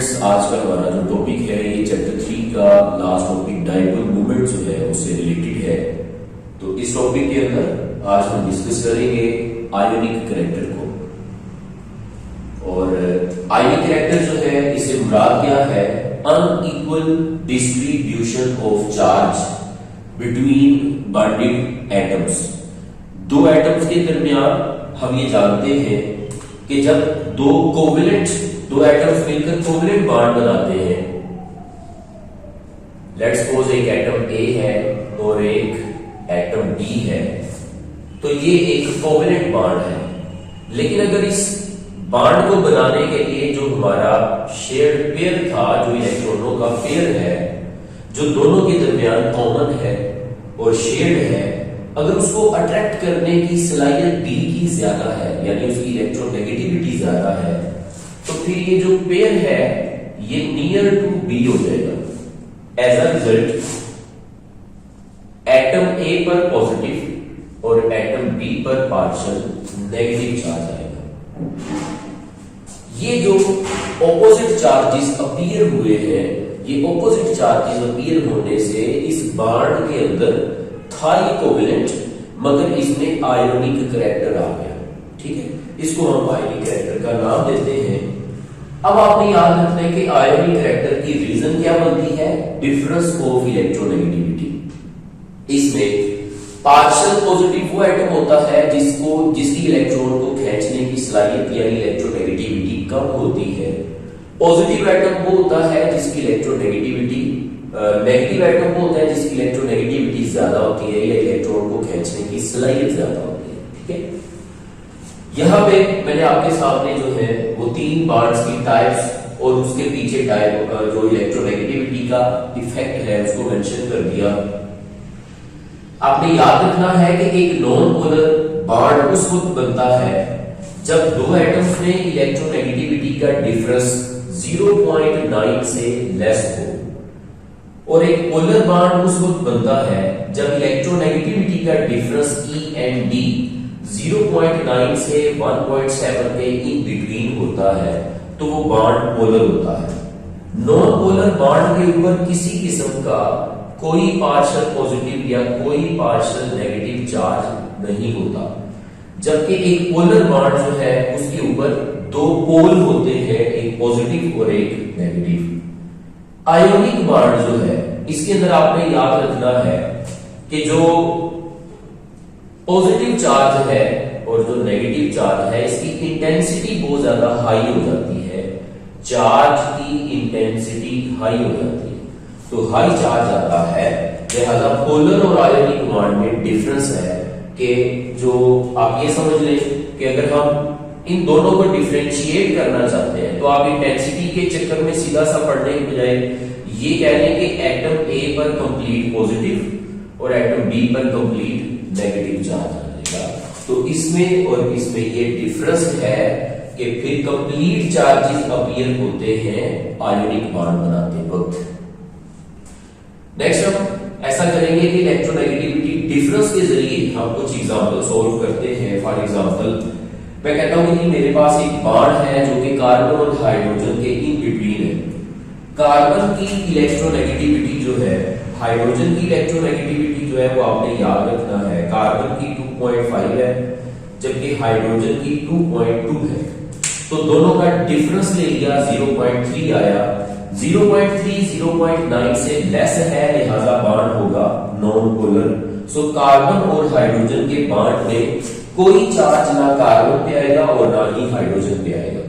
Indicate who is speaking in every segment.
Speaker 1: Students, आज का हमारा जो टॉपिक है ये चैप्टर 3 का लास्ट टॉपिक डायपोल मूवमेंट जो है उससे रिलेटेड है। तो इस टॉपिक के अंदर आज हम डिस्कस करेंगे आयोनिक करैक्टर को। और आयोनिक करैक्टर जो है इससे मुराद क्या है? Unequal distribution of charge between bonded atoms. दो एटम्स के दरमियान हम ये जानते हैं कि जब दो एटम्स मिलकर कोवेलेंट बॉन्ड बनाते हैं, लेट्स सपोज एक एटम ए है और एक एटम बी है, तो ये एक कोवेलेंट बॉन्ड है। लेकिन अगर इस बॉन्ड को बनाने के लिए जो हमारा शेयर्ड पेयर था, जो इलेक्ट्रॉनों का पेयर है, जो दोनों के दरमियान कॉमन है और शेयर्ड है, अगर उसको अट्रैक्ट करने की सलाहियत बी की ज्यादा है, यानी उसकी इलेक्ट्रोनेगेटिविटी ज्यादा है, तो फिर ये जो पेयर है ये नियर टू बी हो जाएगा। As a result atom A पर पॉजिटिव और एटम बी पर पार्शियल नेगेटिव चार्ज आएगा। ये जो ऑपोजिट चार्जेस अपीयर हुए हैं, ये ऑपोजिट चार्जेस अपीयर होने से इस बॉन्ड के अंदर था ये कोवेलेंट, मगर इसमें आयोनिक करैक्टर आ गया। ठीक है, इसको हम आयोनिक करैक्टर का नाम देते हैं। अब आपने याद रखना है कि आयोनिक करैक्टर की रीजन क्या बनती है? Difference of electronegativity. इसमें पार्शियल पॉजिटिव वो एटम होता है जिसकी इलेक्ट्रॉन को खींचने की सलाहियत यानी इलेक्ट्रोनेगेटिविटी कम होती है। पॉजिटिव एटम वो होता है जिसकी इलेक्ट्रोनेगेटिविटी नेगेटिव एटम वो होता है जिसकी इलेक्ट्रोनेगेटिविटी ज्यादा होती है या इलेक्ट्रॉन को खींचने की सलाहियत ज्यादा होती है। ठीक है, यहां पे मैंने आपके सामने जो है वो तीन बॉन्ड्स की टाइप्स और उसके पीछे टाइप जो इलेक्ट्रोनेगेटिविटी का इफेक्ट है उसको मेंशन कर दिया। आपने याद रखना है कि एक नॉन पोलर बॉन्ड उस वक्त बनता है जब दो एटम्स में इलेक्ट्रोनेगेटिविटी का डिफरेंस 0.9 से लेस हो, और एक पोलर बॉन्ड उस वक्त बनता है जब इलेक्ट्रोनेगेटिविटी का डिफरेंस E एंड D 0.9 से 1.7 के इन बिटवीन होता है, तो वो बॉन्ड पोलर होता है। नॉन पोलर बॉन्ड के ऊपर किसी किस्म का कोई पार्शियल पॉजिटिव या कोई पार्शियल नेगेटिव चार्ज नहीं होता, जबकि एक पोलर बॉन्ड जो है उसके ऊपर दो पोल होते हैं, एक पॉजिटिव और एक नेगेटिव। आयोनिक बॉन्ड जो है इसके अंदर आपने याद रखना है कि जो पॉजिटिव चार्ज है और जो नेगेटिव चार्ज है इसकी इंटेंसिटी बहुत ज्यादा हाई हो जाती है। चार्ज की इंटेंसिटी हाई हो जाती है, तो हाई चार्ज आता है। लिहाजा पोलर और आयोनिक बॉन्ड में डिफरेंस है कि जो आप ये समझ लें कि अगर हम इन दोनों को डिफरेंशिएट करना चाहते हैं तो आप इंटेंसिटी के चक्कर में सीधा सा पढ़ने के बजाय ये कह लें कि एटम ए पर कंप्लीट पॉजिटिव और एटम बी पर कंप्लीट नेगेटिव चार्ज आ जाएगा। तो इसमें और इसमें ये डिफरेंस है कि फिर कंप्लीट चार्जेस अपीयर होते हैं आयोनिक बॉन्ड बनाते वक्त। नेक्स्ट हम ऐसा करेंगे कि इलेक्ट्रोनेगेटिविटी डिफरेंस के जरिए हम कुछ एग्जांपल सॉल्व करते हैं। फॉर एग्जांपल मैं कहता हूं कि मेरे पास एक बॉन्ड है जो कि कार्बन और हाइड्रोजन के इन बिटवीन है। कार्बन की इलेक्ट्रोनेगेटिविटी जो है, हाइड्रोजन की इलेक्ट्रोनेगेटिविटी जो है वो आपने याद रखना है, कार्बन की 2.5 है जबकि हाइड्रोजन की 2.2 है। तो दोनों का डिफरेंस ले लिया, 0.3 आया। 0.3 0.9 से लेस है, लिहाजा बॉन्ड होगा नॉन पोलर। सो कार्बन और हाइड्रोजन के बॉन्ड में कोई चार्ज ना कार्बन पे आएगा और ना ही हाइड्रोजन पे आएगा।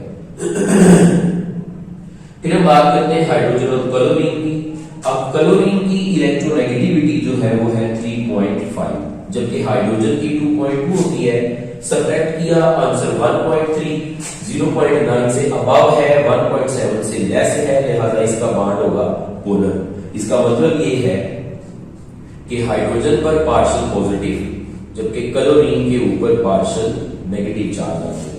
Speaker 1: फिर हम बात करते हैं हाइड्रोजन और क्लोरीन की। अब क्लोरीन की इलेक्ट्रोनेगेटिविटी जो है वो है 3.5 जबकि हाइड्रोजन की 2.2 होती है। सब्ट्रैक्ट किया, आंसर 1.3, 0.9 से अबव है, 1.7 से लेस है, लिहाजा इसका बॉन्ड होगा पोलर। इसका मतलब ये है कि हाइड्रोजन पर पार्शियल पॉजिटिव जबकि क्लोरीन के ऊपर पार्शियल नेगेटिव चार्ज आता है।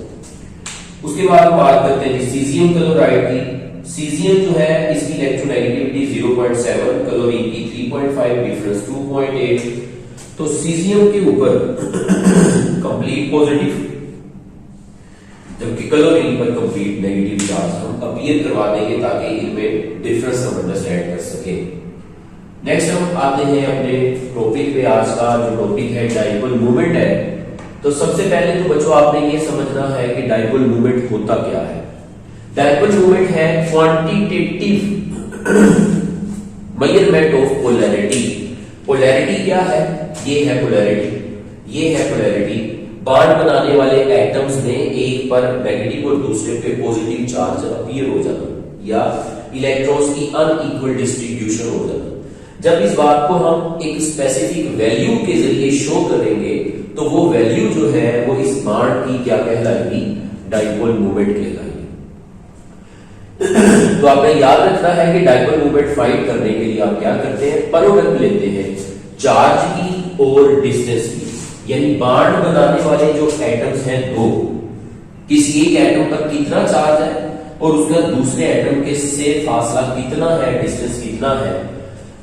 Speaker 1: उसके बाद हम बात करते हैं सीजियम क्लोराइड की। सीजियम जो है इसकी इलेक्ट्रोनेगेटिविटी 0.7, क्लोरीन की 3.5, डिफरेंस 2.8। तो सीजियम के ऊपर कंप्लीट पॉजिटिव जबकि क्लोरीन पर कंप्लीट नेगेटिव चार्ज हम अपीयर करवा देंगे ताकि इनमें डिफरेंस हम अंडरस्टैंड कर सके। नेक्स्ट हम आते हैं अपने टॉपिक पे। आज का जो टॉपिक है डाइपोल मोमेंट है। तो सबसे पहले तो बच्चों आपने ये समझना है कि डाइपोल मोमेंट होता क्या है। डाइपोल मोमेंट है quantitative measurement of polarity. Polarity क्या है? ये है पोलैरिटी, ये है पोलैरिटी। बॉन्ड बनाने वाले एटम्स में एक पर नेगेटिव और दूसरे पे पॉजिटिव चार्ज अपीयर हो जाना या इलेक्ट्रॉन्स की अनइक्वल डिस्ट्रीब्यूशन हो जाना। जब इस बात को हम एक स्पेसिफिक वैल्यू के जरिए शो करेंगे तो वो वैल्यू जो है वो इस बॉन्ड की क्या कहलाएगी? डाइपोल मोमेंट कहलाएगी। तो आपने याद रखना है कि डाइपोल मोमेंट फाइंड करने के लिए आप क्या करते हैं? प्रोडक्ट लेते हैं चार्ज की और डिस्टेंस की, यानी बॉन्ड बनाने वाले जो एटम्स हैं दो, किसी एक एटम पर कितना चार्ज है और उसका दूसरे एटम के से फासला कितना है, डिस्टेंस कितना है।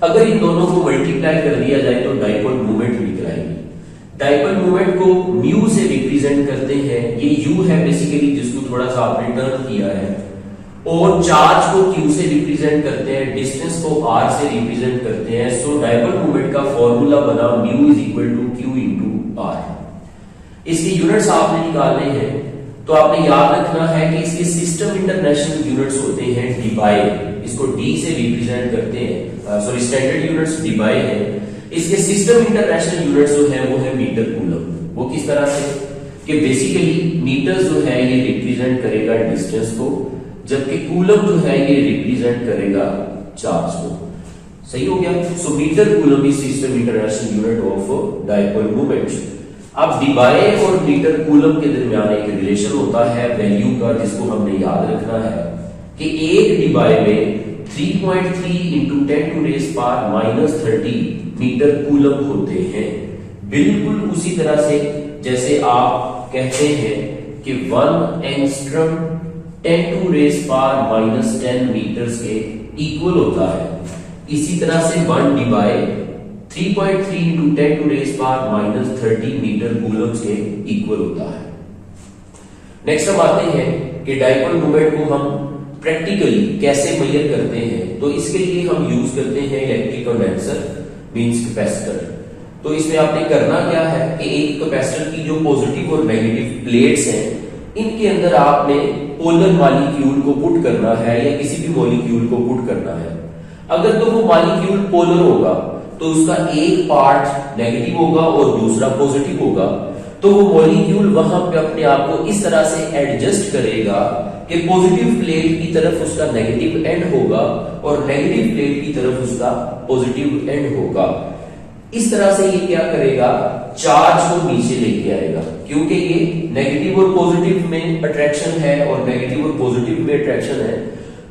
Speaker 1: अगर इन दोनों को मल्टीप्लाई कर दिया जाए तो डाइपोल मोमेंट निकल आएगी। डाइपोल मोमेंट को म्यू से रिप्रेजेंट करते हैं। ये यू है बेसिकली, जिसको थोड़ा सा आपने टर्न किया है, और चार्ज को क्यू से रिप्रेजेंट करते हैं, डिस्टेंस को आर से रिप्रेजेंट करते हैं। सो डाइपोल मोमेंट का फॉर्मूला बना mu is equal to q into r. इसके यूनिट्स आपने निकालने हैं तो आपने याद रखना है कि इसके सिस्टम इंटरनेशनल यूनिट्स होते हैं डीबाई, इसको डी से रिप्रेजेंट करते हैं, सॉरी स्टैंडर्ड यूनिट्स डीबाई है। इसके सिस्टम इंटरनेशनल यूनिट्स जो है वो है मीटर कूलम। वो किस तरह से कि बेसिकली मीटर जो है ये रिप्रेजेंट करेगा डिस्टेंस को, जबकि कूलम जो है ये रिप्रेजेंट करेगा चार्ज को। सही हो गया? So metre coulomb is system international unit of dipole moment. अब डीबाई और मीटर कूलम के दरमियान एक रिलेशन होता है वैल्यू का, जिसको हमने याद रखना है कि एक डीबाई में 3.3 into 10 to raise power -30 metre coulomb होते हैं। बिल्कुल उसी तरह से जैसे आप कहते हैं कि 1 angstrom 10 to raise power -10 metres के इक्वल होता है। इसी तरह से 1 debye 3.3 into 10 to raise power -30 metre coulombs के इक्वल होता है। नेक्स्ट हम आते हैं कि डाइपोल मोमेंट को हम प्रैक्टिकली कैसे मेजर करते हैं। तो इसके लिए हम यूज करते हैं इलेक्ट्रिक कंडेंसर मींस कैपेसिटर। तो इसमें आपने करना क्या है कि एक कैपेसिटर की जो पॉजिटिव और नेगेटिव प्लेट्स हैं, इनके अंदर आपने पोलर मॉलिक्यूल को पुट करना है या किसी भी मॉलिक्यूल को पुट करना है। अगर तो वो मॉलिक्यूल पोलर होगा तो उसका एक पार्ट नेगेटिव होगा और दूसरा पॉजिटिव होगा, तो वो मॉलिक्यूल वहां पे अपने आप को इस तरह से एडजस्ट करेगा कि पॉजिटिव प्लेट की तरफ उसका नेगेटिव एंड होगा और नेगेटिव प्लेट की तरफ उसका पॉजिटिव एंड होगा। इस तरह से ये क्या करेगा? चार्ज को नीचे लेके आएगा, क्योंकि ये नेगेटिव और पॉजिटिव में अट्रैक्शन है और नेगेटिव और पॉजिटिव में अट्रैक्शन है।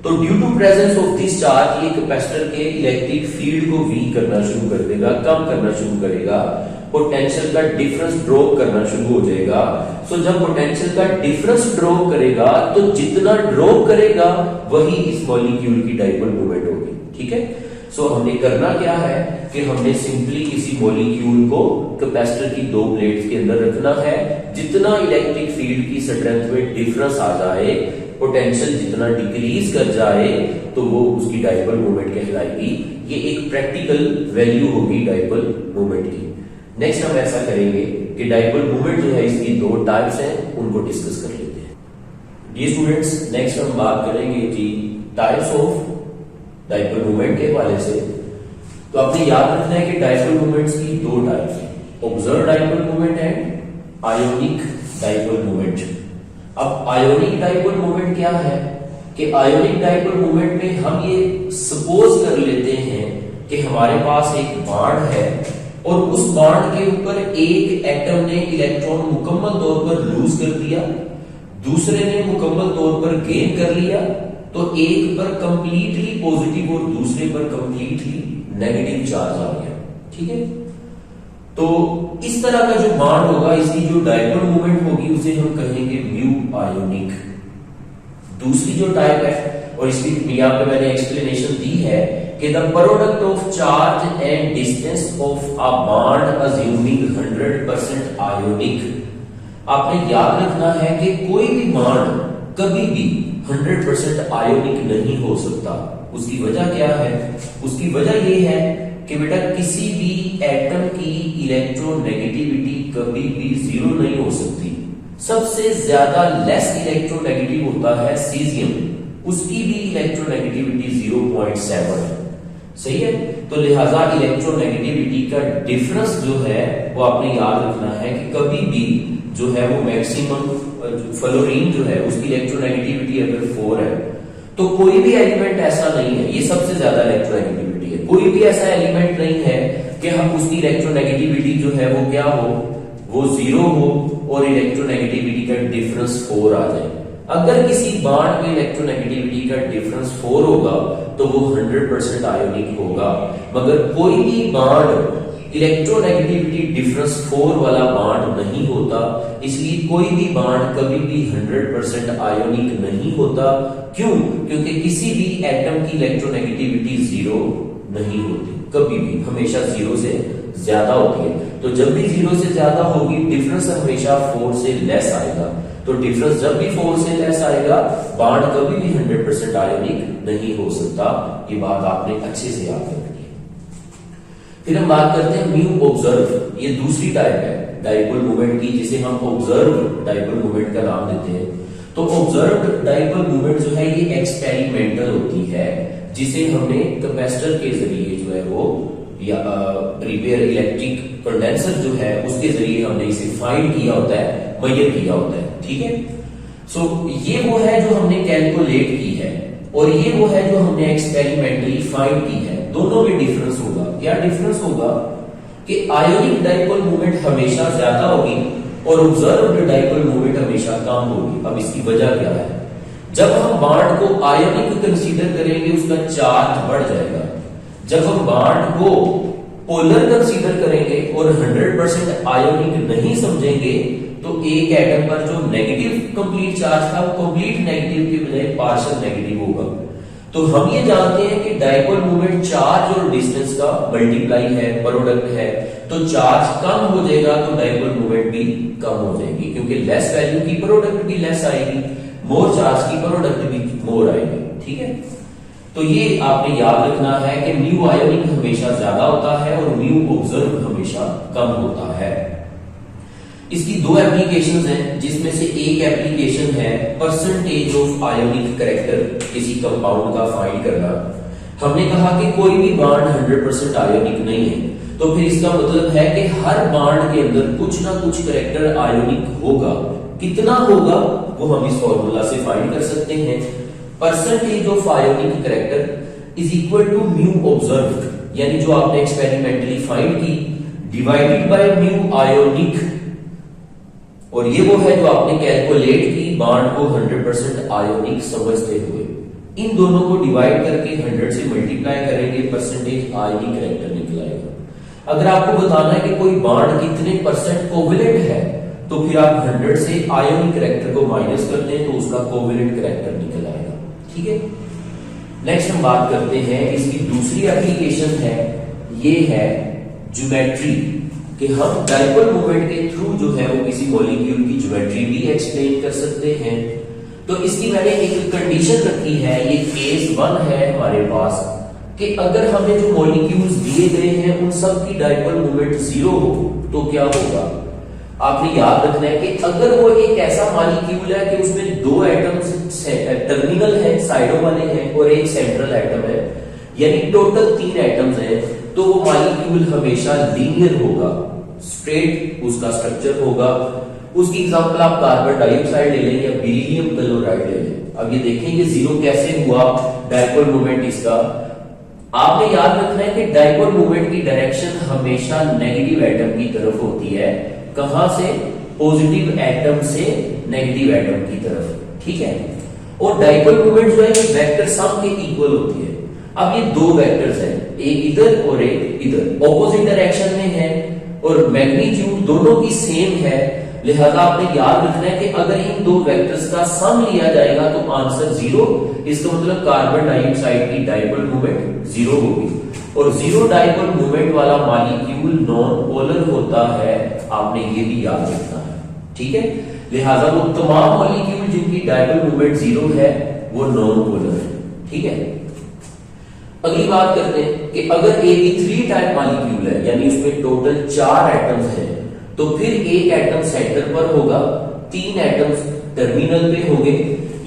Speaker 1: तो due to presence of this charge ये कैपेसिटर के इलेक्ट्रिक फील्ड को वीक करना शुरू कर देगा, कम करना शुरू करेगा, पोटेंशियल का डिफरेंस ड्रॉप करना शुरू हो जाएगा। सो जब पोटेंशियल का डिफरेंस ड्रॉप करेगा तो जितना ड्रॉप करेगा वही इस मॉलिक्यूल की डाइपोल मोमेंट होगी। ठीक है? सो हमने करना क्या है कि हमने सिंपली किसी मॉलिक्यूल को कैपेसिटर की दो प्लेट्स के अंदर रखना है। जितना इलेक्ट्रिक फील्ड की स्ट्रेंथ में डिफरेंस आ जाए, पोटेंशियल जितना डिक्रीज कर जाए, तो वो उसकी डाइपोल मोमेंट कहलाएगी। ये एक प्रैक्टिकल वैल्यू होगी डाइपोल मोमेंट की। नेक्स्ट हम ऐसा करेंगे कि डाइपोल मोमेंट जो है इसकी दो टाइप्स हैं, उनको डिस्कस कर लेते हैं। डियर स्टूडेंट्स, नेक्स्ट हम बात करेंगे कि टाइप्स ऑफ डाइपोल मोमेंट के हवाले से। तो आपने याद रखना है कि डाइपोल मोमेंट्स की दो टाइप्स हैं, observe dipole moment and ionic dipole moment. अब आयोनिक डाइपोल मोमेंट क्या है कि आयोनिक डाइपोल मोमेंट में हम ये सपोज कर लेते हैं कि हमारे पास एक बॉन्ड है और उस बॉन्ड के ऊपर एक एटम ने इलेक्ट्रॉन मुकम्मल तौर पर लूज कर दिया, दूसरे ने मुकम्मल तौर पर गेन कर लिया। तो एक पर कंप्लीटली पॉजिटिव और दूसरे पर कंप्लीटली नेगेटिव चार्ज आ गया। ठीक है? तो इस तरह का जो बॉन्ड होगा, इसकी जो डाइपोल मोमेंट होगी उसे हम कहेंगे म्यू आयोनिक। दूसरी जो टाइप है, और इसकी यहां पे मैंने एक्सप्लेनेशन दी है कि the product of charge and distance of a bond assuming 100% ionic. आपने याद रखना है कि कोई भी बॉन्ड कभी भी 100% आयोनिक नहीं हो सकता। उसकी वजह क्या है? उसकी वजह यह है कि बेटा किसी भी एटम की इलेक्ट्रोनेगेटिविटी कभी भी जीरो नहीं हो सकती। सबसे ज्यादा लेस इलेक्ट्रोनेगेटिव होता है सीजियम, उसकी भी इलेक्ट्रोनेगेटिविटी 0.7 है। सही है? तो लिहाजा इलेक्ट्रोनेगेटिविटी का डिफरेंस जो है वो आपने याद रखना है कि कभी भी जो है वो मैक्सिमम फ्लोरीन जो है उसकी इलेक्ट्रोनेगेटिविटी अगर 4 है तो कोई भी एलिमेंट ऐसा नहीं है, ये सबसे ज्यादा इलेक्ट्रोनेगेटिविटी है, कोई भी ऐसा एलिमेंट नहीं है कि हम उसकी इलेक्ट्रोनेगेटिविटी जो है वो क्या हो, वो 0 हो और इलेक्ट्रोनेगेटिविटी का डिफरेंस 4 आ जाए। अगर किसी बॉन्ड में इलेक्ट्रोनेगेटिविटी का डिफरेंस 4 होगा तो वो 100% आयोनिक होगा, मगर कोई भी बॉन्ड इलेक्ट्रोनेगेटिविटी डिफरेंस 4 वाला बॉन्ड नहीं होता। इसलिए कोई भी बॉन्ड कभी भी 100% आयोनिक नहीं होता। क्यों? क्योंकि किसी भी एटम की इलेक्ट्रोनेगेटिविटी 0 नहीं होती, कभी भी हमेशा 0 से ज्यादा होती है। तो जब भी 0 से ज्यादा होगी डिफरेंस हमेशा 4 से लेस आएगा। तो डिफरेंस जब भी 4 से लेस आएगा बॉन्ड कभी भी 100% आयोनिक नहीं हो सकता। ये बात आपने अच्छे से याद रखनी है। फिर हम बात करते हैं म्यू ऑब्जर्व। ये दूसरी टाइप है डाइपोल मोमेंट की, जिसे हम ऑब्जर्व डाइपोल मोमेंट का नाम देते हैं। तो ऑब्जर्व डाइपोल मोमेंट जो है ये एक्सपेरिमेंटल होती है, जिसे हमने कैपेसिटर के जरिए जो है वो या रिपेयर इलेक्ट्रिक कंडेंसर जो है उसके जरिए हमने इसे फाइंड किया होता है, मेजर किया होता है। ठीक है? सो ये वो है जो हमने कैलकुलेट की है और ये वो है जो हमने एक्सपेरिमेंटली फाइंड की है। दोनों में डिफरेंस होगा। क्या डिफरेंस होगा कि आयोनिक डाइपोल मोमेंट हमेशा ज्यादा होगी और ऑब्जर्व्ड डाइपोल मोमेंट हमेशा कम होगी। अब इसकी वजह क्या है? जब हम बॉन्ड को आयोनिक कंसीडर करेंगे उसका चार्ज बढ़ जाएगा। जब हम बॉन्ड को पोलर कंसीडर करेंगे और 100% आयोनिक नहीं समझेंगे तो एक एटम पर जो नेगेटिव कंप्लीट चार्ज था वो कंप्लीट नेगेटिव के बजाय पार्शियल नेगेटिव होगा। तो हम ये जानते हैं कि डाइपोल मोमेंट चार्ज और डिस्टेंस का मल्टीप्लाई है, प्रोडक्ट है। तो चार्ज कम हो जाएगा तो डाइपोल मोमेंट भी कम हो जाएगी, क्योंकि लेस वैल्यू की प्रोडक्ट भी लेस आएगी, मोर चार्ज की प्रोडक्ट भी मोर आएगी। ठीक है? तो ये आपने याद रखना है कि म्यू आयोनिक हमेशा ज्यादा होता है और म्यू ऑब्जर्व हमेशा कम होता है। इसकी दो एप्लीकेशंस हैं, जिसमें से एक एप्लीकेशन है परसेंटेज ऑफ आयोनिक कैरेक्टर किसी कंपाउंड का फाइंड करना। हमने कहा कि कोई भी बॉन्ड 100% आयोनिक नहीं है, तो फिर इसका मतलब है कि हर बॉन्ड के अंदर कुछ ना कुछ कैरेक्टर आयोनिक होगा। कितना होगा वो हम इस फॉर्मूला से फाइंड कर सकते हैं। Percentage of ionic character is equal to mu observed, यानी जो आपने एक्सपेरिमेंटली फाइंड की, डिवाइडेड बाय म्यू आयोनिक, और ये वो है जो आपने कैलकुलेट की बॉन्ड को 100% आयोनिक समझते हुए। इन दोनों को डिवाइड करके 100 से मल्टीप्लाई करेंगे, परसेंटेज आयोनिक कैरेक्टर निकल आएगा। अगर आपको बताना है कि कोई बॉन्ड कितने परसेंट कोवेलेंट है तो फिर आप 100 से आयोनिक कैरेक्टर को माइनस कर दें तो उसका कोवेलेंट कैरेक्टर निकल आएगा। ठीक है? नेक्स्ट हम बात करते हैं इसकी दूसरी एप्लीकेशन है, ये है ज्योमेट्री, कि हम डाइपोल मोमेंट के थ्रू जो है वो किसी मॉलिक्यूल की ज्योमेट्री भी एक्सप्लेन कर सकते हैं। तो इसकी मैंने एक कंडीशन रखी है, ये केस 1 है हमारे पास, कि अगर हमें जो मॉलिक्यूल्स दिए गए हैं उन सब की डाइपोल मोमेंट 0 हो तो क्या होगा। आपने याद रखना है कि अगर वो एक ऐसा मॉलिक्यूल है कि उसमें 2 एटम्स टर्मिनल है, साइडों वाले हैं, और एक सेंट्रल एटम है, यानी टोटल 3 एटम्स हैं, तो वो मॉलिक्यूल हमेशा लीनियर होगा, स्ट्रेट उसका स्ट्रक्चर होगा। उसकी एग्जांपल आप कार्बन डाइऑक्साइड ले लें या बेरिलियम क्लोराइड ले लें। अब ये देखेंगे 0 कैसे हुआ डाइपोल मोमेंट इसका। आपने याद रखना है कि डाइपोल मोमेंट की डायरेक्शन हमेशा नेगेटिव एटम की तरफ होती है। कहां से? पॉजिटिव एटम से नेगेटिव एटम की तरफ। ठीक है? और डाइपोल मोमेंट जो है वेक्टर सम के इक्वल होती है। अब ये 2 वेक्टर्स हैं, एक इधर और एक इधर, ऑपोजिट डायरेक्शन में है और मैग्नीट्यूड दोनों की सेम है। लिहाजा आपने याद रखना है कि अगर इन 2 वेक्टर्स का सम लिया जाएगा तो आंसर 0। इसका मतलब कार्बन डाइऑक्साइड की डाइपोल मोमेंट 0 होगी, और 0 डाइपोल मोमेंट वाला मॉलिक्यूल नॉन पोलर होता है। आपने ये भी याद रखना है। ठीक है, लिहाजा वो तमाम मॉलिक्यूल जिनकी डायपोल मोमेंट जीरो है वो नॉन पोलर है। ठीक है, अगली बात करते हैं कि अगर AB3 टाइप मॉलिक्यूल है यानी उसमें टोटल 4 एटम्स हैं, तो फिर एक एटम सेंटर पर होगा, 3 एटम्स टर्मिनल पे होंगे,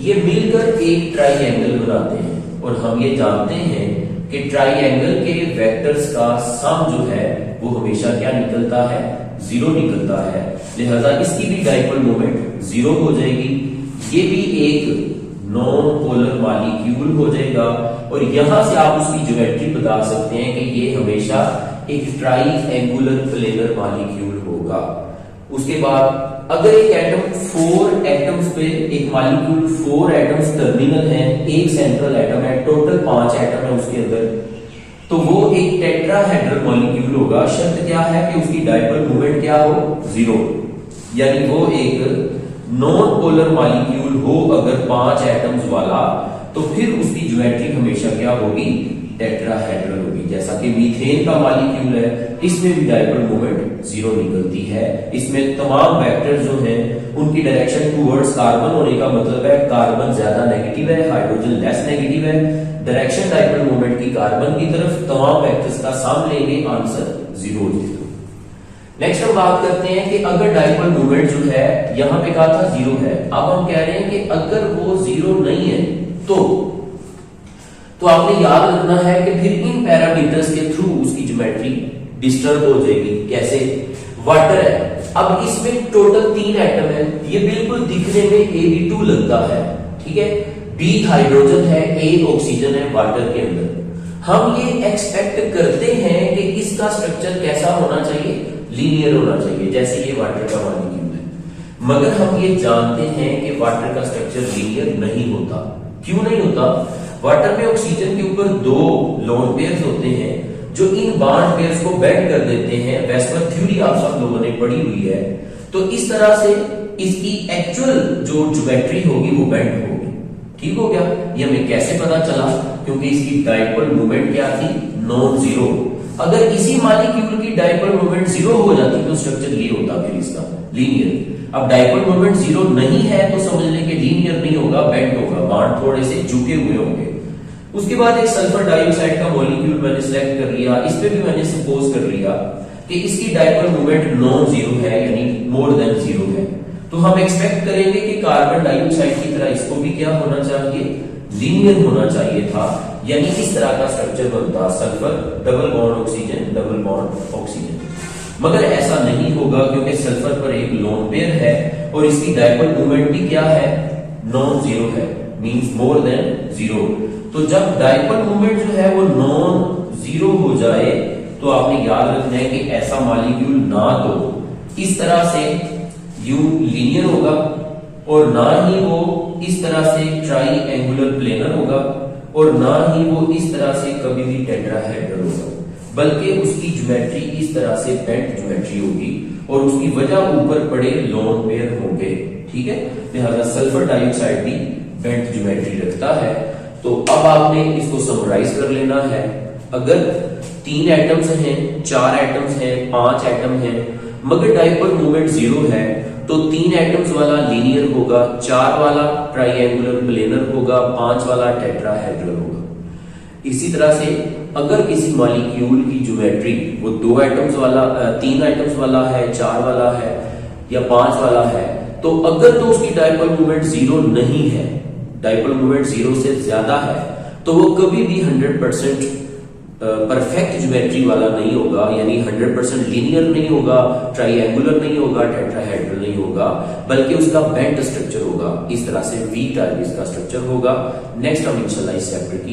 Speaker 1: ये मिलकर एक ट्राइएंगल बनाते हैं। और हम ये जानते हैं कि ट्राइएंगल के वेक्टर्स का सम जो है वो हमेशा क्या निकलता है, जीरो निकलता है। लिहाजा इसकी भी डायपोल मोमेंट जीरो हो जाएगी, ये भी एक नॉन पोलर मॉलिक्यूल हो जाएगा। और यहां से आप उसकी ज्योमेट्री बता सकते हैं कि ये हमेशा एक ट्राइएंगुलर प्लेनर मॉलिक्यूल होगा। उसके बाद अगर एक एटम 4 एटम्स पे, एक मॉलिक्यूल 4 एटम्स टर्मिनल है, एक सेंट्रल एटम है, टोटल 5 एटम है उसके अंदर, तो वो एक टेट्राहेड्रल मॉलिक्यूल होगा। शर्त क्या है कि उसकी डायपोल मोमेंट क्या हो, जीरो, यानी वो एक नॉन पोलर मॉलिक्यूल हो अगर 5 एटम्स वाला, तो फिर उसकी ज्योमेट्री हमेशा क्या होगी, टेट्राहेड्रल होगी। जैसा कि मीथेन का मॉलिक्यूल है, इसमें भी डायपोल मोमेंट जीरो निकलती है। इसमें तमाम वेक्टर जो हैं उनकी डायरेक्शन टुवर्ड्स कार्बन होने का मतलब है कार्बन ज्यादा नेगेटिव है, हाइड्रोजन लेस नेगेटिव है। डायरेक्शन डायपोल मोमेंट की कार्बन की तरफ, तमाम वेक्टर्स का सम लेंगे, आंसर जीरो हो जाएगा। नेक्स्ट हम बात करते हैं कि अगर डायपोल मोमेंट जो है यहां पे कहा था जीरो है, अब हम कह रहे हैं कि अगर वो जीरो नहीं है तो आपने याद रखना है कि फिर इन पैरामीटर्स के थ्रू उसकी ज्योमेट्री डिस्टर्ब हो जाएगी। कैसे, वाटर है, अब इसमें टोटल 3 एटम है, ये बिल्कुल दिखने में AB2 लगता है, ठीक है, B हाइड्रोजन है, A ऑक्सीजन है वाटर के अंदर। हम ये एक्सपेक्ट करते हैं कि इसका स्ट्रक्चर कैसा होना चाहिए, लीनियर होना चाहिए, जैसे ये वाटर का मॉलिक्यूल है। मगर हम ये जानते हैं कि वाटर का स्ट्रक्चर लीनियर नहीं होता। क्यों नहीं होता, वाटर में ऑक्सीजन के ऊपर 2 लोन पेयर्स होते हैं जो इन बॉन्ड पेयर्स को बेंड कर देते हैं। वेस्पर थ्योरी आप सब लोगों ने पढ़ी हुई है, तो इस तरह से इसकी एक्चुअल जो ज्योमेट्री होगी वो बेंड होगी। ठीक हो गया, ये हमें कैसे पता चला, क्योंकि इसकी डायपोल मोमेंट क्या थी, नॉन जीरो। अगर इसी मॉलिक्यूल की डायपोल मोमेंट जीरो हो जाती तो स्ट्रक्चर ये होता फिर इसका लीनियर। अब डायपोल मोमेंट जीरो नहीं है तो समझ लें कि लीनियर नहीं होगा, बेंड होगा, बॉन्ड थोड़े से झुके हुए होंगे। उसके बाद एक सल्फर डाइऑक्साइड का मॉलिक्यूल मैंने सिलेक्ट कर लिया, इस पे भी मैंने सपोज कर लिया कि इसकी डायपोल मोमेंट नॉन जीरो है, यानी मोर देन जीरो है। तो हम एक्सपेक्ट करेंगे कि कार्बन डाइऑक्साइड की तरह इसको भी क्या होना चाहिए, लीनियर होना चाहिए था, यानी इस तरह का स्ट्रक्चर बनता, sulphur double bond oxygen double bond oxygen. मगर ऐसा नहीं होगा क्योंकि सल्फर पर एक लोन पेयर है और इसकी डायपोल मोमेंट भी क्या है, नॉन जीरो है, मींस मोर देन जीरो। तो जब डायपोल मोमेंट जो है वो नॉन जीरो हो जाए तो आपने याद रखना है कि ऐसा मॉलिक्यूल ना तो इस तरह से यू लीनियर होगा और ना ही वो इस तरह से ट्राइएंगुलर प्लेनर होगा और ना ही वो इस तरह से कभी भी टेट्राहेड्रल होगा, बल्कि उसकी ज्योमेट्री इस तरह से बेंट ज्योमेट्री होगी और उसकी वजह ऊपर पड़े लोन पेयर होंगे। ठीक है, लिहाजा सल्फर डाइऑक्साइड भी बेंट ज्योमेट्री रखता है। तो अब आपने इसको समराइज कर लेना है। अगर 3 एटम्स हैं, 4 एटम्स हैं, 5 एटम हैं, मगर डायपोल मोमेंट जीरो है, तो 3 एटम्स वाला लीनियर होगा, 4 वाला ट्राइएंगुलर प्लेनर होगा, 5 वाला टेट्राहेड्रल होगा। इसी तरह से अगर किसी मॉलिक्यूल की ज्योमेट्री वो 2 एटम्स वाला, 3 एटम्स वाला है, 4 वाला है या 5 वाला है, तो अगर तो उसकी डायपोल मोमेंट जीरो नहीं है, डायपोल मोमेंट जीरो से ज्यादा है, तो वो कभी भी 100% परफेक्ट ज्योमेट्री वाला नहीं होगा, यानी 100% लीनियर नहीं होगा, ट्राइएंगुलर नहीं होगा, टेट्राहेड्रल नहीं होगा, बल्कि उसका बेंट स्ट्रक्चर होगा। इस तरह से वी टाइप इसका स्ट्रक्चर होगा। नेक्स्ट हम इंशाल्लाह इस चैप्टर की